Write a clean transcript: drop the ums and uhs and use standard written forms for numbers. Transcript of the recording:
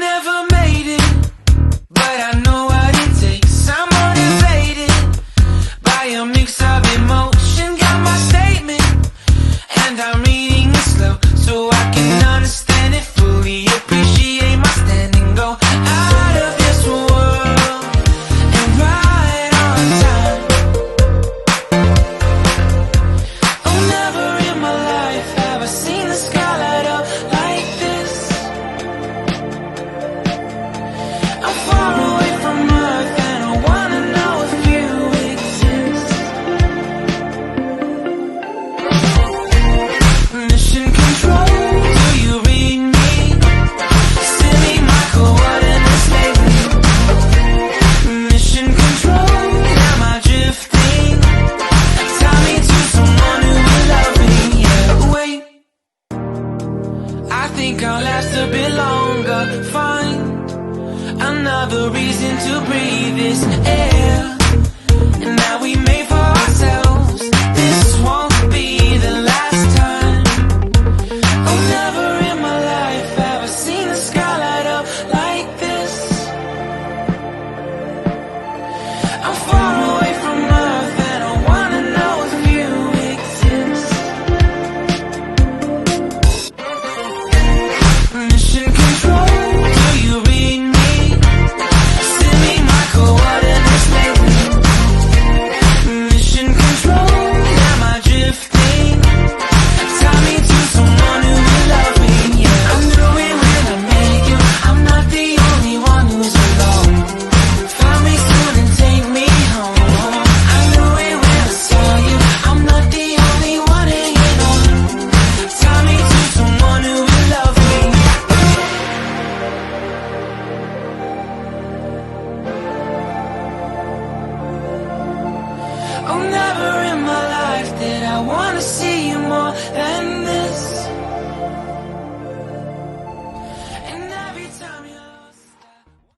never made it, but I know what it takes. I'm motivated by a mix of emotion. Got my statement, and I'm reading it slow so I can understand it fully. Appreciate my standing, go out of this world and right on time. Oh, never in my life have I seen the sky light up like this. I'm far away from Earth and I wanna know if you exist. Mission control, do you read me? Send me my coordinates lately. Mission control, am I drifting? Tie me to someone who will love me. Yeah, wait, I think I'll last a bit longer. Find another reason to breathe this air, and now we may fall